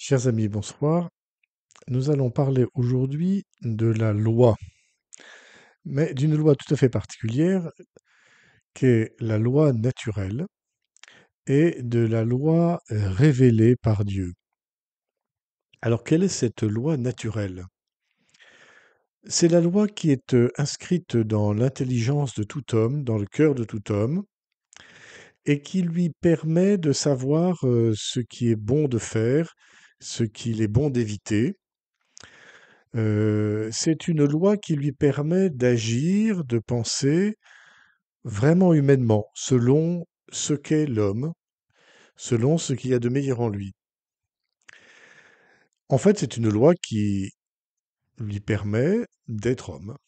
Chers amis, bonsoir. Nous allons parler aujourd'hui de la loi, mais d'une loi tout à fait particulière, qui est la loi naturelle et de la loi révélée par Dieu. Alors, quelle est cette loi naturelle? C'est la loi qui est inscrite dans l'intelligence de tout homme, dans le cœur de tout homme, et qui lui permet de savoir ce qui est bon de faire, ce qu'il est bon d'éviter. C'est une loi qui lui permet d'agir, de penser vraiment humainement, selon ce qu'est l'homme, selon ce qu'il y a de meilleur en lui. En fait, c'est une loi qui lui permet d'être homme.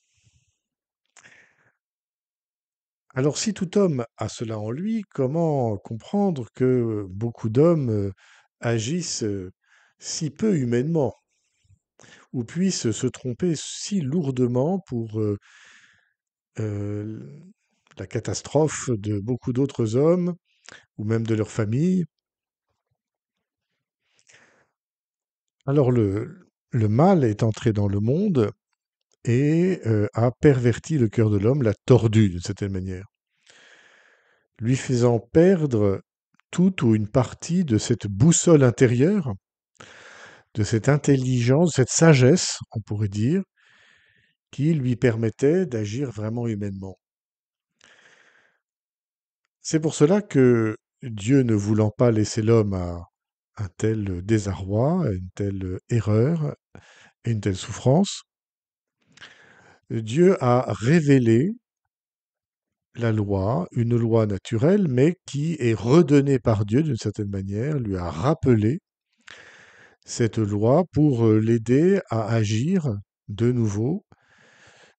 Alors, si tout homme a cela en lui, comment comprendre que beaucoup d'hommes agissent si peu humainement, ou puissent se tromper si lourdement pour euh, la catastrophe de beaucoup d'autres hommes, ou même de leur famille? Alors, le mal est entré dans le monde et a perverti le cœur de l'homme, l'a tordu d'une certaine manière, lui faisant perdre toute ou une partie de cette boussole intérieure, de cette intelligence, de cette sagesse, on pourrait dire, qui lui permettait d'agir vraiment humainement. C'est pour cela que Dieu, ne voulant pas laisser l'homme à un tel désarroi, à une telle erreur et une telle souffrance, Dieu a révélé la loi, une loi naturelle, mais qui est redonnée par Dieu d'une certaine manière, lui a rappelé cette loi pour l'aider à agir de nouveau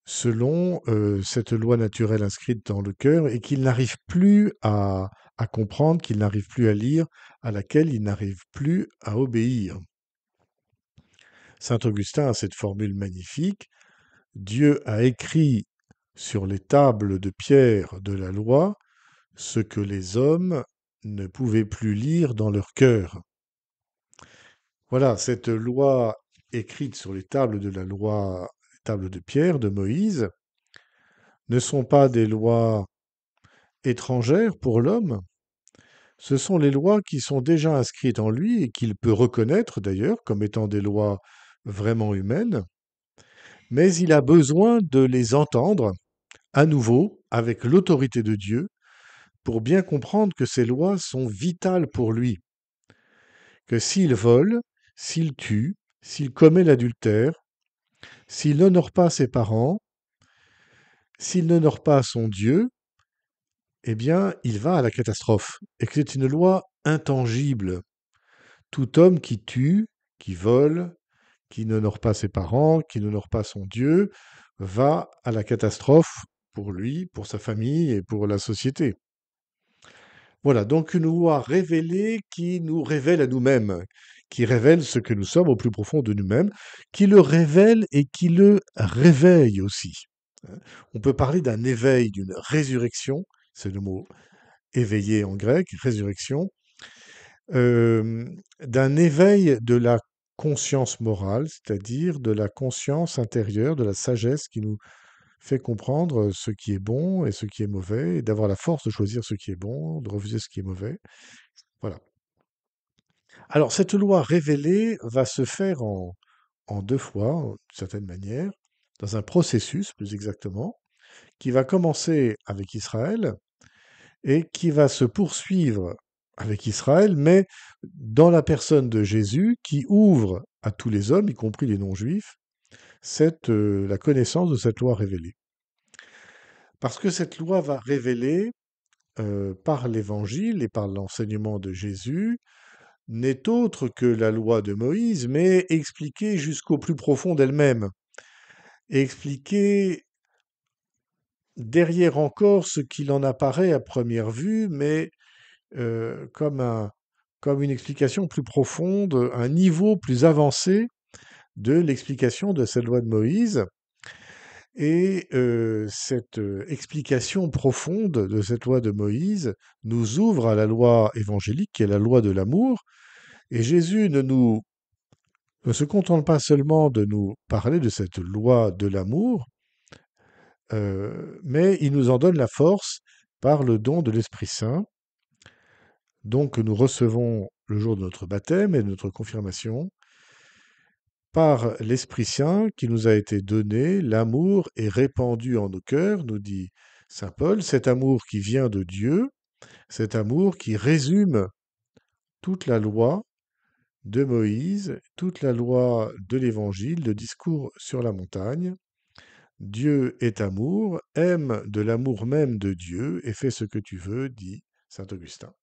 selon cette loi naturelle inscrite dans le cœur et qu'il n'arrive plus à comprendre, qu'il n'arrive plus à lire, à laquelle il n'arrive plus à obéir. Saint Augustin a cette formule magnifique: Dieu a écrit sur les tables de pierre de la loi ce que les hommes ne pouvaient plus lire dans leur cœur. Voilà, cette loi écrite sur les tables de la loi, les tables de pierre de Moïse, ne sont pas des lois étrangères pour l'homme, ce sont les lois qui sont déjà inscrites en lui et qu'il peut reconnaître d'ailleurs comme étant des lois vraiment humaines, mais il a besoin de les entendre à nouveau avec l'autorité de Dieu pour bien comprendre que ces lois sont vitales pour lui, que s'il vole, s'il tue, s'il commet l'adultère, s'il n'honore pas ses parents, s'il n'honore pas son Dieu, eh bien, il va à la catastrophe. Et que c'est une loi intangible. Tout homme qui tue, qui vole, qui n'honore pas ses parents, qui n'honore pas son Dieu, va à la catastrophe pour lui, pour sa famille et pour la société. Voilà, donc une loi révélée qui nous révèle à nous-mêmes, qui révèle ce que nous sommes au plus profond de nous-mêmes, qui le révèle et qui le réveille aussi. On peut parler d'un éveil, d'une résurrection, c'est le mot éveillé en grec, résurrection, d'un éveil de la conscience morale, c'est-à-dire de la conscience intérieure, de la sagesse qui nous fait comprendre ce qui est bon et ce qui est mauvais, et d'avoir la force de choisir ce qui est bon, de refuser ce qui est mauvais. Voilà. Alors, cette loi révélée va se faire en deux fois, d'une certaine manière, dans un processus, plus exactement, qui va commencer avec Israël et qui va se poursuivre avec Israël, mais dans la personne de Jésus qui ouvre à tous les hommes, y compris les non-juifs, la connaissance de cette loi révélée. Parce que cette loi va révéler, par l'Évangile et par l'enseignement de Jésus, n'est autre que la loi de Moïse, mais expliquée jusqu'au plus profond d'elle-même, et expliquée derrière encore ce qu'il en apparaît à première vue, mais comme une explication plus profonde, un niveau plus avancé de l'explication de cette loi de Moïse. Et cette explication profonde de cette loi de Moïse nous ouvre à la loi évangélique, qui est la loi de l'amour. Et Jésus ne nous ne se contente pas seulement de nous parler de cette loi de l'amour, mais il nous en donne la force par le don de l'Esprit Saint, donc que nous recevons le jour de notre baptême et de notre confirmation. Par l'Esprit Saint qui nous a été donné, l'amour est répandu en nos cœurs, nous dit saint Paul, cet amour qui vient de Dieu, cet amour qui résume toute la loi de Moïse, toute la loi de l'Évangile, le discours sur la montagne. Dieu est amour, aime de l'amour même de Dieu et fais ce que tu veux, dit saint Augustin.